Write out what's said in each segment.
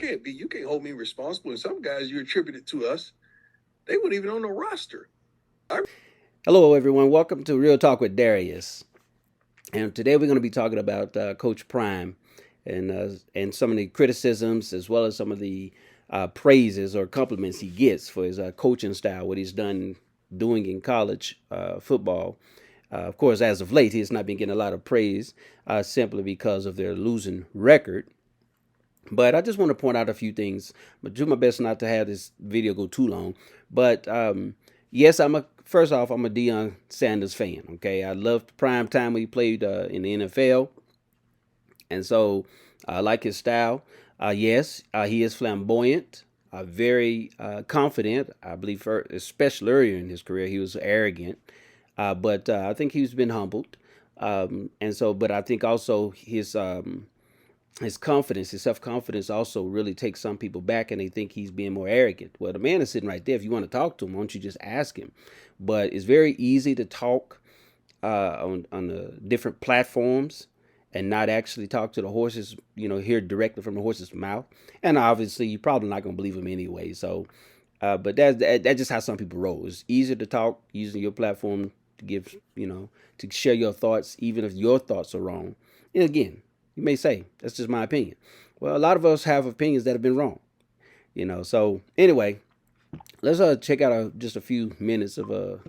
You can't hold me responsible. And some guys you attributed to us, they weren't even on the roster. Hello, everyone. Welcome to Real Talk with Darius. And today we're going to be talking about Coach Prime and some of the criticisms as well as some of the praises or compliments he gets for his coaching style, what he's done doing in college football. Of course, as of late, he has not been getting a lot of praise simply because of their losing record. But I just want to point out a few things. But do my best not to have this video go too long. But yes, first off, I'm a Deion Sanders fan. Okay, I loved prime time when he played in the NFL, and so I like his style. Yes, he is flamboyant, very confident. I believe, especially earlier in his career, he was arrogant. But I think he's been humbled, and so. But I think also his confidence, his self confidence also really takes some people back and they think he's being more arrogant. Well, the man is sitting right there. If you want to talk to him, why don't you just ask him? But it's very easy to talk on the different platforms and not actually talk to the horses, hear directly from the horse's mouth. And obviously, you're probably not going to believe him anyway. So, but that's just how some people roll. It's easier to talk using your platform to give, to share your thoughts, even if your thoughts are wrong. And again, you may say that's just my opinion. Well, a lot of us have opinions that have been wrong. So anyway, let's check out just a few minutes of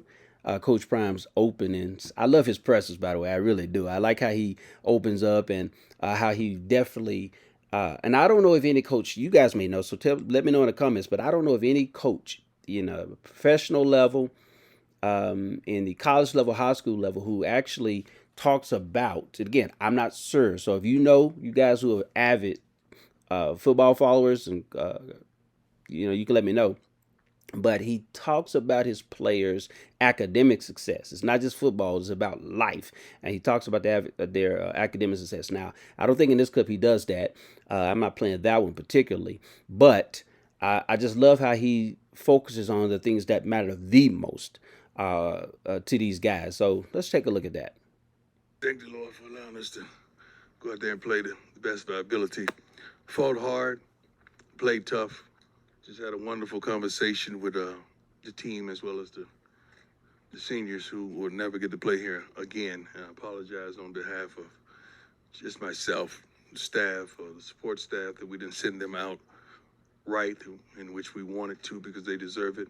Coach Prime's openings. I love his presses, by the way. I really do. I like how he opens up and how he definitely. And I don't know if any coach, you guys may know, so let me know in the comments. But I don't know if any coach, professional level, in the college level, high school level, who actually talks about. Again, I'm not sure. So if you know, you guys who are avid football followers, and you can let me know, but he talks about his players' academic success. It's not just football; it's about life, and he talks about their academic success. Now, I don't think in this clip he does that. I'm not playing that one particularly, but I just love how he focuses on the things that matter the most to these guys. So let's take a look at that. Thank the Lord for allowing us to go out there and play the best of our ability. Fought hard, played tough. Just had a wonderful conversation with the team as well as the seniors who will never get to play here again. I apologize on behalf of just myself, the staff, or the support staff that we didn't send them out right in which we wanted to because they deserve it.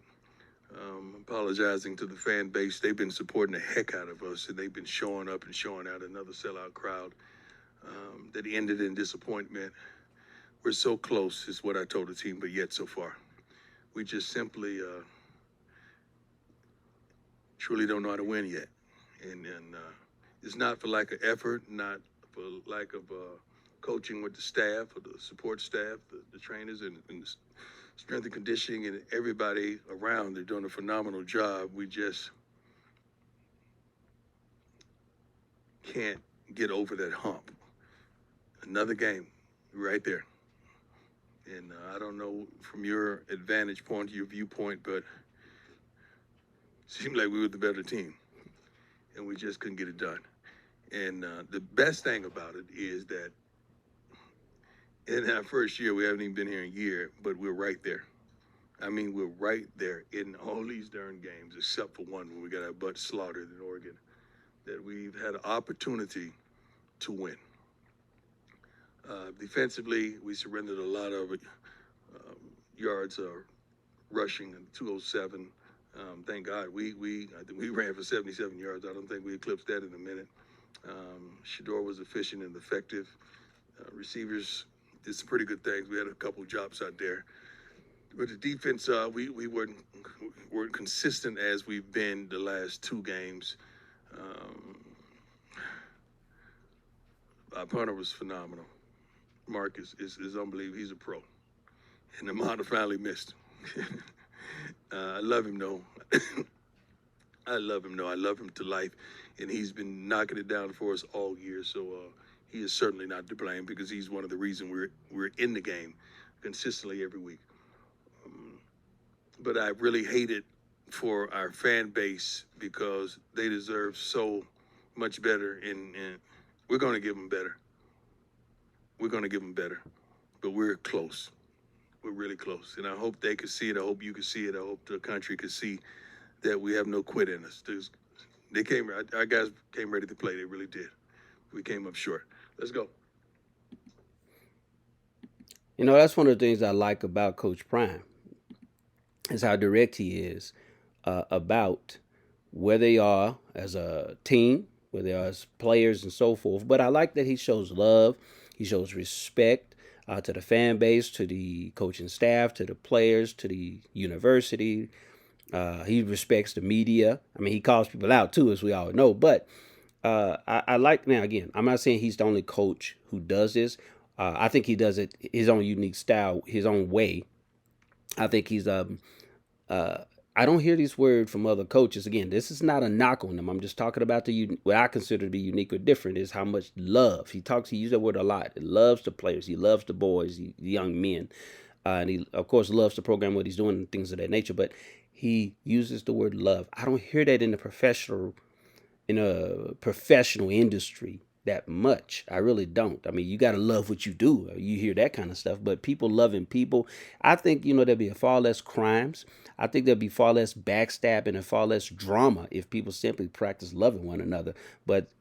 Apologizing to the fan base. They've been supporting the heck out of us, and they've been showing up and showing out another sellout crowd that ended in disappointment. We're so close, is what I told the team, but yet so far. We just simply truly don't know how to win yet. And it's not for lack of effort, not for lack of coaching with the staff or the support staff, the trainers, and the strength and conditioning, and everybody around. They're doing a phenomenal job. We just can't get over that hump. Another game right there. And I don't know from your advantage point, your viewpoint, but it seemed like we were the better team. And we just couldn't get it done. And the best thing about it is that in our first year, we haven't even been here a year, but we're right there. I mean, we're right there in all these darn games, except for one when we got our butts slaughtered in Oregon, that we've had an opportunity to win. Defensively, we surrendered a lot of yards rushing in 207. Thank God I think we ran for 77 yards. I don't think we eclipsed that in a minute. Shador was efficient and effective. Receivers did some pretty good things. We had a couple drops out there. But the defense, we weren't consistent as we've been the last two games. Um, our punter was phenomenal. Mark is unbelievable. He's a pro. And the Amanda finally missed. I love him though. I love him though. I love him to life, and he's been knocking it down for us all year. So he is certainly not to blame because he's one of the reasons we're in the game consistently every week. Um, but I really hate it for our fan base because they deserve so much better, and we're going to give them better. We're going to give them better, but we're close. we're really close. And I hope they could see it. I hope you could see it. I hope the country could see that we have no quit in us. Our guys came ready to play. They really did. We came up short. Let's go. That's one of the things I like about Coach Prime is how direct he is about where they are as a team, where they are as players, and so forth. But I like that he shows love, he shows respect to the fan base, to the coaching staff, to the players, to the university. He respects the media. I mean, he calls people out too, as we all know. But I like, now again, I'm not saying he's the only coach who does this. I think he does it his own unique style, his own way. I think he's uh, I don't hear these words from other coaches. Again, this is not a knock on them. I'm just talking about what I consider to be unique or different is how much love he talks. He uses that word a lot. He loves the players. He loves the boys, the young men, and he of course loves the program, what he's doing, and things of that nature. But he uses the word love. I don't hear that in a professional industry that much. I really don't. I mean, you got to love what you do. You hear that kind of stuff, but people loving people, I think, there'll be far less crimes. I think there'll be far less backstabbing and far less drama if people simply practice loving one another. But,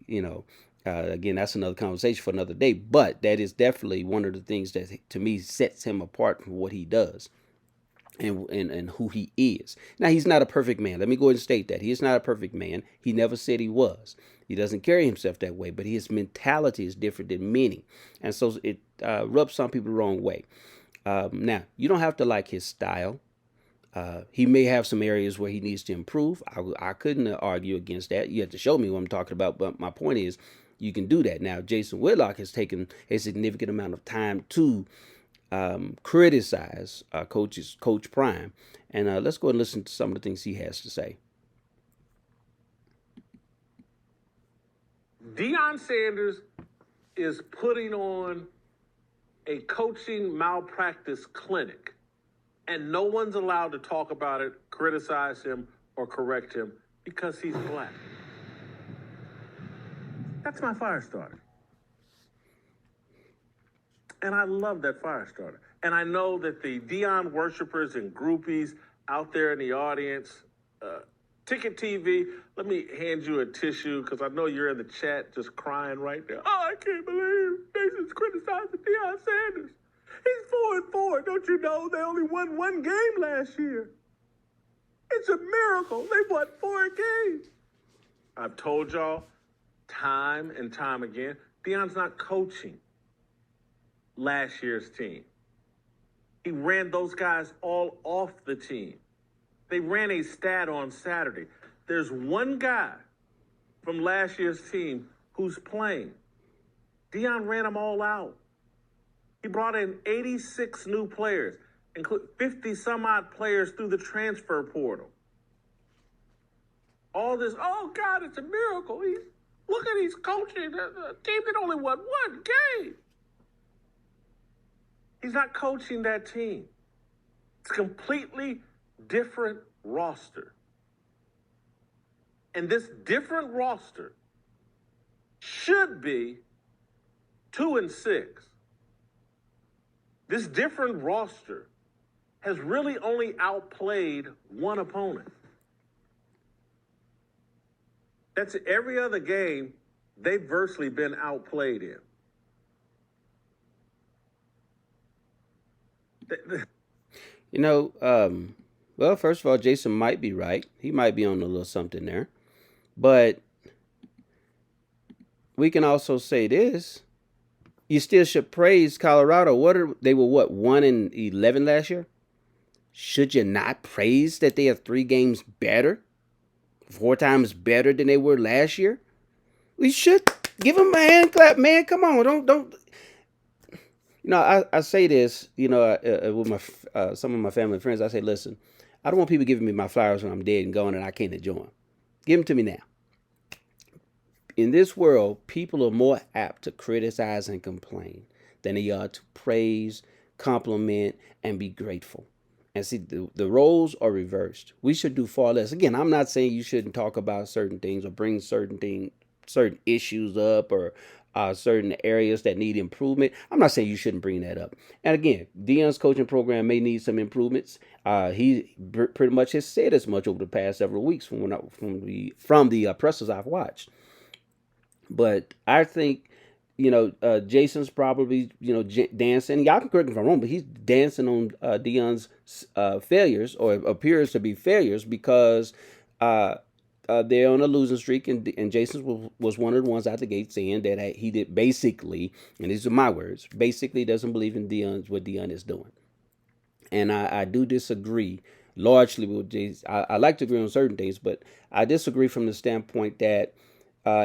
again, that's another conversation for another day. But that is definitely one of the things that, to me, sets him apart from what he does and who he is. Now, he's not a perfect man. Let me go ahead and state that. He is not a perfect man. He never said he was. He doesn't carry himself that way, but his mentality is different than many. And so it rubs some people the wrong way. Now, you don't have to like his style. He may have some areas where he needs to improve. I couldn't argue against that. You have to show me what I'm talking about. But my point is, you can do that. Now, Jason Whitlock has taken a significant amount of time to criticize Coach Prime. And let's go and listen to some of the things he has to say. Deion Sanders is putting on a coaching malpractice clinic, and no one's allowed to talk about it, criticize him, or correct him because he's black. That's my fire starter. And I love that fire starter. And I know that the Deion worshipers and groupies out there in the audience, Ticket TV, let me hand you a tissue because I know you're in the chat just crying right now. Oh, I can't believe Jason's criticizing Deion Sanders. He's 4-4. Don't you know they only won one game last year? It's a miracle. They won 4 games. I've told y'all time and time again, Deion's not coaching last year's team. He ran those guys all off the team. They ran a stat on Saturday. There's one guy from last year's team who's playing. Deion ran them all out. He brought in 86 new players, including 50 some odd players through the transfer portal. All this, oh God, it's a miracle. Look at he's coaching a team that only won one game. He's not coaching that team. It's a completely different roster. And this different roster should be 2-6. This different roster has really only outplayed one opponent. That's every other game they've virtually been outplayed in. Well, first of all, Jason might be right. He might be on a little something there. But we can also say this. You still should praise Colorado. They were 1-11 last year? Should you not praise that they are 3 games better? 4 times better than they were last year? We should give them a hand clap, man. Come on, don't. I say this, with some of my family and friends. I say, listen, I don't want people giving me my flowers when I'm dead and gone and I can't enjoy them. Give them to me now. In this world, people are more apt to criticize and complain than they are to praise, compliment, and be grateful. And see, the roles are reversed. We should do far less. Again, I'm not saying you shouldn't talk about certain things or bring certain issues up or certain areas that need improvement. I'm not saying you shouldn't bring that up. And again, Deion's coaching program may need some improvements. He pretty much has said as much over the past several weeks from the pressers I've watched. But I think, Jason's probably, dancing. Y'all can correct me if I'm wrong, but he's dancing on Deion's failures, or appears to be failures, because uh, they're on a losing streak, and Jason was one of the ones out the gate saying that he did basically, and these are my words, basically doesn't believe in what Deion is doing. And I do disagree largely with Jason. I like to agree on certain things, but I disagree from the standpoint that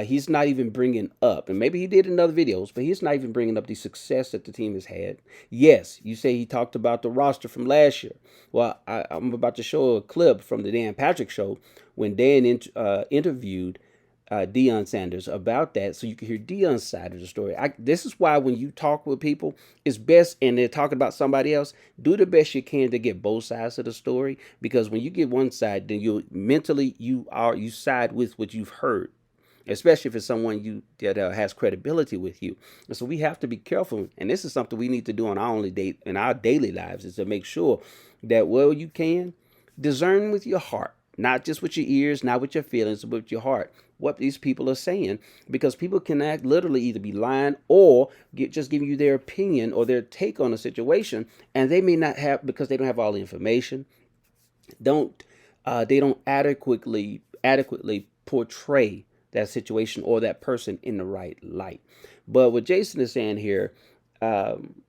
he's not even bringing up, and maybe he did in other videos, but he's not even bringing up the success that the team has had. Yes, you say he talked about the roster from last year. Well, I'm about to show a clip from the Dan Patrick show when Dan interviewed Deion Sanders about that, so you can hear Deion's side of the story. This is why when you talk with people, it's best, and they're talking about somebody else, do the best you can to get both sides of the story, because when you get one side, then you mentally you side with what you've heard, especially if it's someone that has credibility with you. And so we have to be careful, and this is something we need to do on our only date in our daily lives, is to make sure that, well, you can discern with your heart, not just with your ears, not with your feelings, but with your heart, what these people are saying, because people can act literally either be lying or just giving you their opinion or their take on a situation, and they may not have, because they don't have all the information, don't they don't adequately portray that situation or that person in the right light. But what Jason is saying here, um,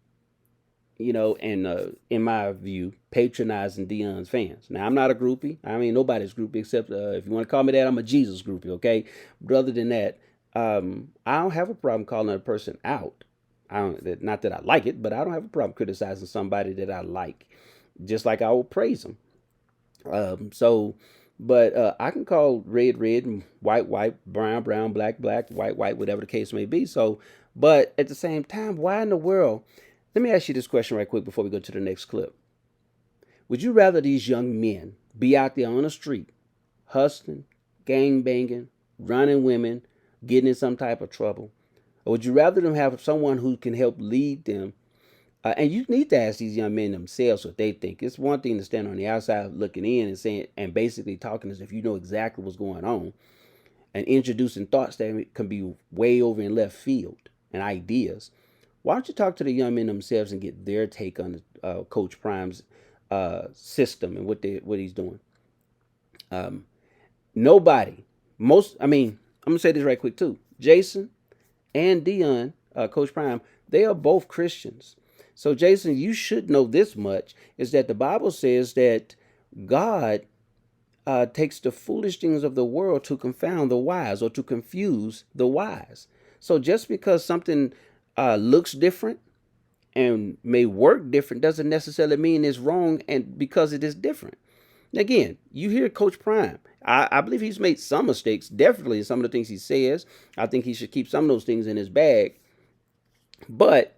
and in my view, patronizing Deion's fans. Now, I'm not a groupie. I mean, nobody's groupie, except if you want to call me that, I'm a Jesus groupie, okay? But other than that, I don't have a problem calling a person out. I don't, not that I like it, but I don't have a problem criticizing somebody that I like, just like I will praise them. So, but I can call red, red, and white, white, brown, brown, black, black, white, white, whatever the case may be. So, but at the same time, why in the world? Let me ask you this question right quick before we go to the next clip. Would you rather these young men be out there on the street, hustling, gang banging, running women, getting in some type of trouble? Or would you rather them have someone who can help lead them? And you need to ask these young men themselves what they think. It's one thing to stand on the outside looking in and saying, and basically talking as if you know exactly what's going on, and introducing thoughts that can be way over in left field and ideas. Why don't you talk to the young men themselves and get their take on Coach Prime's system and what he's doing? Um, Nobody, I mean, I'm gonna say this right quick too. Jason and Deion, Coach Prime, they are both Christians. So, Jason, you should know this much: is that the Bible says that God takes the foolish things of the world to confound the wise, or to confuse the wise. So, just because something looks different and may work different doesn't necessarily mean it's wrong, and because it is different. Again, you hear Coach Prime. I believe he's made some mistakes, definitely in some of the things he says. I think he should keep some of those things in his bag. But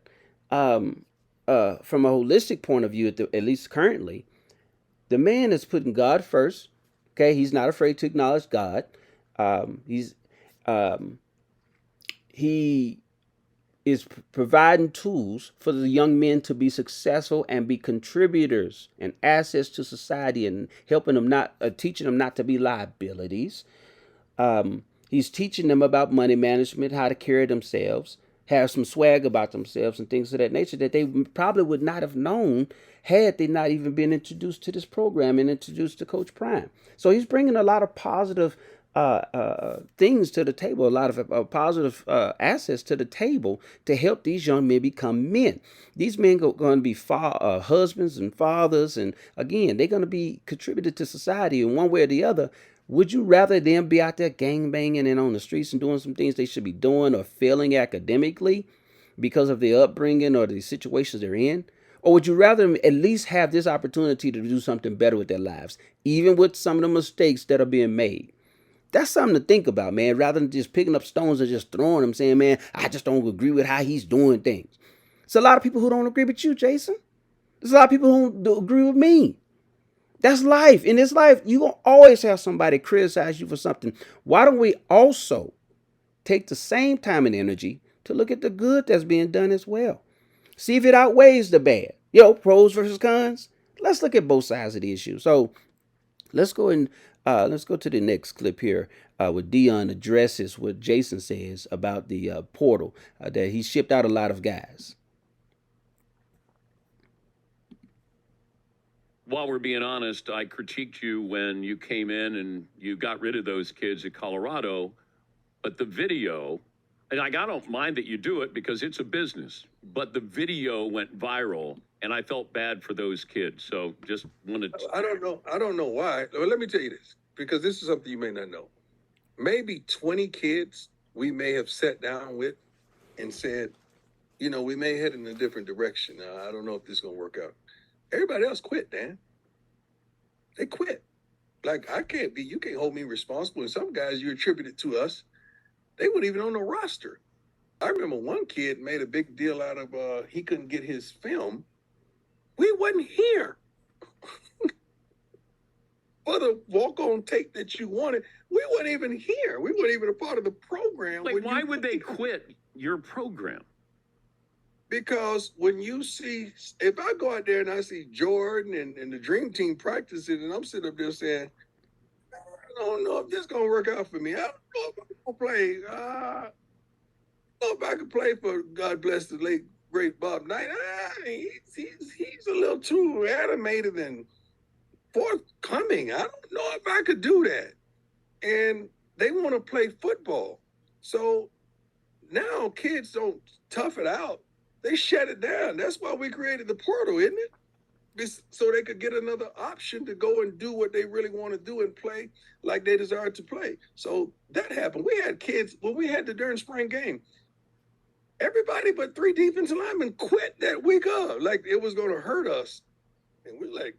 um, from a holistic point of view, at least currently, the man is putting God first. Okay, he's not afraid to acknowledge God. He's um, he is providing tools for the young men to be successful and be contributors and assets to society, and helping them not teaching them not to be liabilities. He's teaching them about money management, how to carry themselves, have some swag about themselves, and things of that nature that they probably would not have known had they not even been introduced to this program and introduced to Coach Prime. So he's bringing a lot of positive things to the table, a lot of positive assets to the table to help these young men become men. These men are going to be husbands and fathers, and again, they're going to be contributed to society in one way or the other. Would you rather them be out there gang banging and on the streets and doing some things they should be doing, or failing academically because of their upbringing or the situations they're in? Or would you rather them at least have this opportunity to do something better with their lives, even with some of the mistakes that are being made? That's something to think about, man, rather than just picking up stones and just throwing them, saying, man, I just don't agree with how he's doing things. There's a lot of people who don't agree with you, Jason. There's a lot of people who don't agree with me. That's life. In this life, you're going to always have somebody criticize you for something. Why don't we also take the same time and energy to look at the good that's being done as well. See if it outweighs the bad. You know, pros versus cons. Let's look at both sides of the issue. So let's go to the next clip here, where Deion addresses what Jason says about the portal, that he shipped out a lot of guys. While we're being honest, I critiqued you when you came in and you got rid of those kids at Colorado. But the video, and I don't mind that you do it because it's a business, but the video went viral and I felt bad for those kids. So just wanted to. I don't know why. Well, let me tell you this, because this is something you may not know. Maybe 20 kids we may have sat down with and said, you know, we may head in a different direction. Now, I don't know if this is going to work out. Everybody else quit, Dan. They quit. Like, you can't hold me responsible. And some guys you attributed to us, they weren't even on the roster. I remember one kid made a big deal out of he couldn't get his film. We wasn't here. For the walk-on tape that you wanted, we weren't even here. We weren't even a part of the program. Like, why would they quit your program? Because when you see, if I go out there and I see Jordan and the Dream Team practicing, and I'm sitting up there saying, I don't know if this is going to work out for me. I don't know if I can play. I don't know if I can play for, God bless the late, great Bob Knight. He's a little too animated and forthcoming. I don't know if I could do that. And they want to play football. So now kids don't tough it out. They shut it down. That's why we created the portal, isn't it? So they could get another option to go and do what they really want to do and play like they desire to play. So that happened. We had kids, when we had the during spring game, everybody but 3 defensive linemen quit that week of. Like it was going to hurt us. And we're like,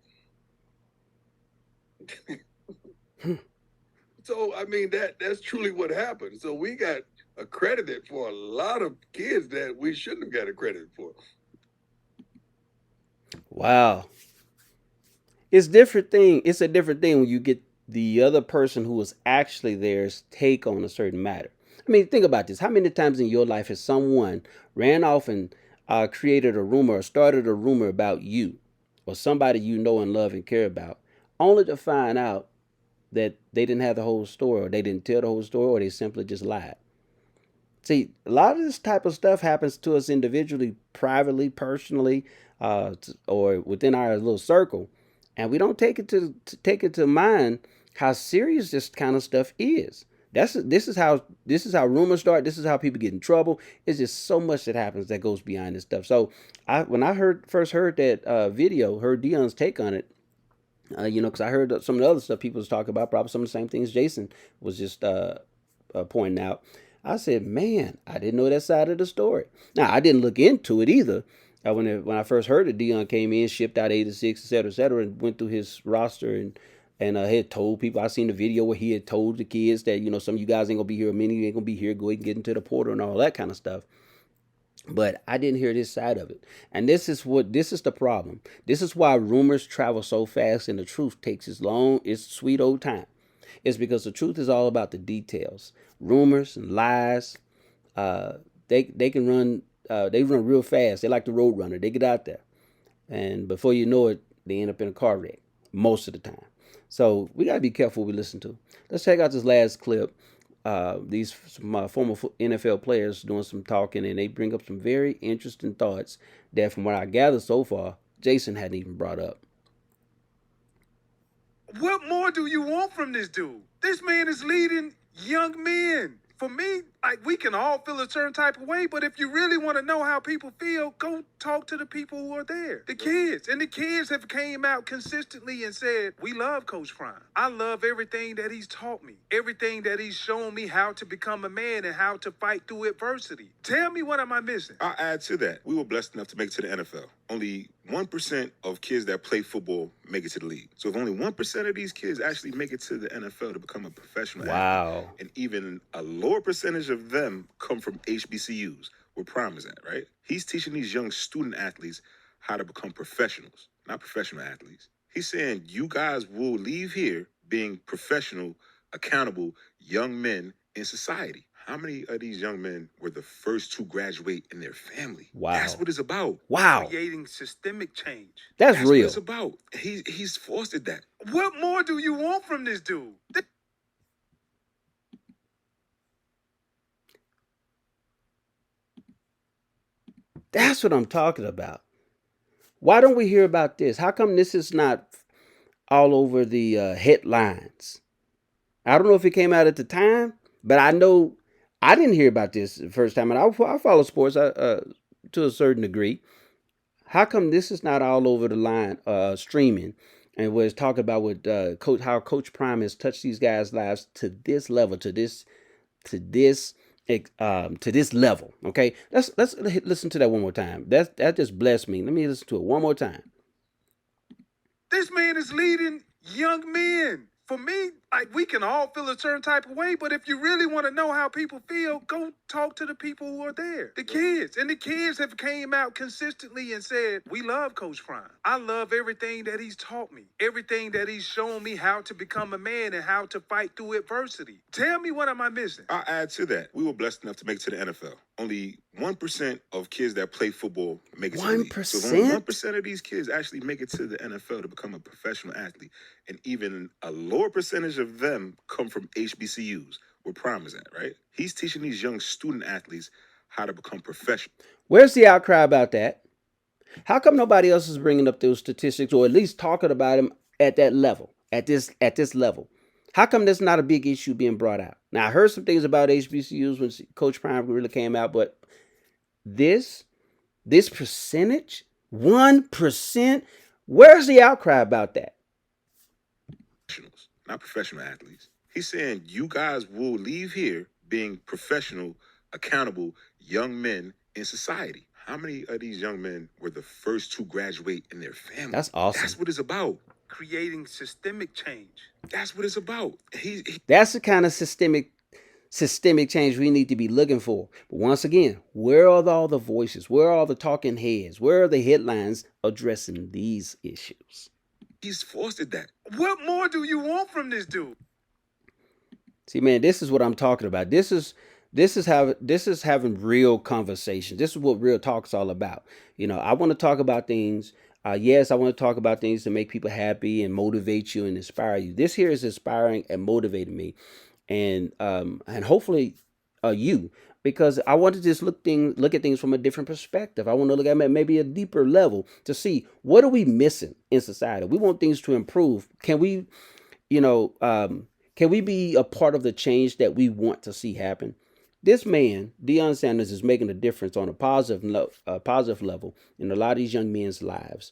so, I mean, that's truly what happened. So we got accredited for a lot of kids that we shouldn't have got accredited for. Wow. It's different thing. It's a different thing when you get the other person who was actually there's take on a certain matter. I mean, think about this. How many times in your life has someone ran off and created a rumor or started a rumor about you or somebody you know and love and care about, only to find out that they didn't have the whole story, or they didn't tell the whole story, or they simply just lied? See, a lot of this type of stuff happens to us individually, privately, personally, or within our little circle, and we don't take it to mind how serious this kind of stuff is. This is how rumors start. This is how people get in trouble. It's just so much that happens that goes beyond this stuff. So, when I first heard that video, heard Deion's take on it, because I heard some of the other stuff people was talking about, probably some of the same things Jason was just pointing out. I said, man, I didn't know that side of the story. Now, I didn't look into it either. When I first heard it, Deion came in, shipped out 86, et cetera, and went through his roster and had told people. I seen the video where he had told the kids that, some of you guys ain't going to be here, many of you ain't going to be here, go ahead and get into the portal and all that kind of stuff. But I didn't hear this side of it. And this is the problem. This is why rumors travel so fast and the truth takes its sweet old time. It's because the truth is all about the details. Rumors and lies, they can run. They run real fast. They like the road runner. They get out there, and before you know it, they end up in a car wreck most of the time. So we gotta be careful what we listen to. Let's check out this last clip. These former NFL players doing some talking, and they bring up some very interesting thoughts that, from what I gather so far, Jason hadn't even brought up. What more do you want from this dude? This man is leading young men. For me, we can all feel a certain type of way, but if you really want to know how people feel, go talk to the people who are there, the kids. And the kids have came out consistently and said, we love Coach Prime. I love everything that he's taught me, everything that he's shown me how to become a man and how to fight through adversity. Tell me, what am I missing? I'll add to that. We were blessed enough to make it to the NFL. Only 1% of kids that play football make it to the league. So if only 1% of these kids actually make it to the NFL to become a professional athlete, and even a lower percentage of them come from HBCUs, where Prime is at, right? He's teaching these young student athletes how to become professionals, not professional athletes. He's saying you guys will leave here being professional, accountable young men in society. How many of these young men were the first to graduate in their family? Wow. That's what it's about. Wow. Creating systemic change. That's That's real. what it's about. He's fostered that. What more do you want from this dude? That's what I'm talking about. Why don't we hear about this? How come this is not all over the headlines? I don't know if it came out at the time, but I know I didn't hear about this the first time. And I follow sports to a certain degree. How come this is not all over the line streaming and was talking about with coach how Coach Prime has touched these guys' lives to this level, to this to this level. Okay, let's listen to that one more time. That just blessed me. Let me listen to it one more time. This man is leading young men. For me, like, we can all feel a certain type of way, but if you really want to know how people feel, go talk to the people who are there, the kids. And the kids have came out consistently and said, we love Coach Prime. I love everything that he's taught me, everything that he's shown me how to become a man and how to fight through adversity. Tell me, what am I missing? I'll add to that. We were blessed enough to make it to the NFL. Only 1% of kids that play football make it to the league. So if only 1% of these kids actually make it to the NFL to become a professional athlete. And even a lower percentage of them come from HBCUs, where Prime is at, right? He's teaching these young student athletes how to become professional. Where's the outcry about that? How come nobody else is bringing up those statistics or at least talking about them at that level, at this level? How come that's not a big issue being brought out? Now I heard some things about HBCUs when Coach Prime really came out, but this percentage, 1%, where's the outcry about that? Professionals, not professional athletes. He's saying you guys will leave here being professional, accountable young men in society. How many of these young men were the first to graduate in their family? That's awesome. That's what it's about. Creating systemic change. That's what it's about. That's the kind of systemic change we need to be looking for. But once again, where are all the voices? Where are all the talking heads? Where are the headlines addressing these issues? He's fostered that. What more do you want from this dude? See, man, this is what I'm talking about. This is having real conversations. This is what real talk's all about. You know, I want to talk about things. Yes, I want to talk about things to make people happy and motivate you and inspire you. This here is inspiring and motivating me, and hopefully you, because I want to just look at things from a different perspective. I want to look at maybe a deeper level to see what are we missing in society. We want things to improve. Can we, can we be a part of the change that we want to see happen? This man, Deion Sanders, is making a difference on a positive level in a lot of these young men's lives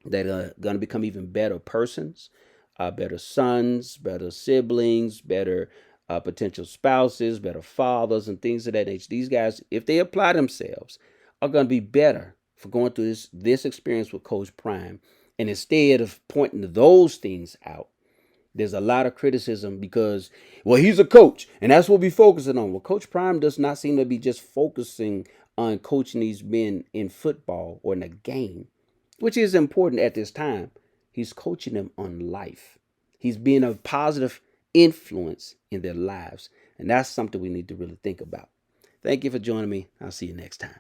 that are going to become even better persons, better sons, better siblings, better potential spouses, better fathers, and things of that nature. These guys, if they apply themselves, are going to be better for going through this experience with Coach Prime. And instead of pointing those things out, there's a lot of criticism because, well, he's a coach and that's what we're focusing on. Well, Coach Prime does not seem to be just focusing on coaching these men in football or in a game, which is important at this time. He's coaching them on life. He's being a positive influence in their lives. And that's something we need to really think about. Thank you for joining me. I'll see you next time.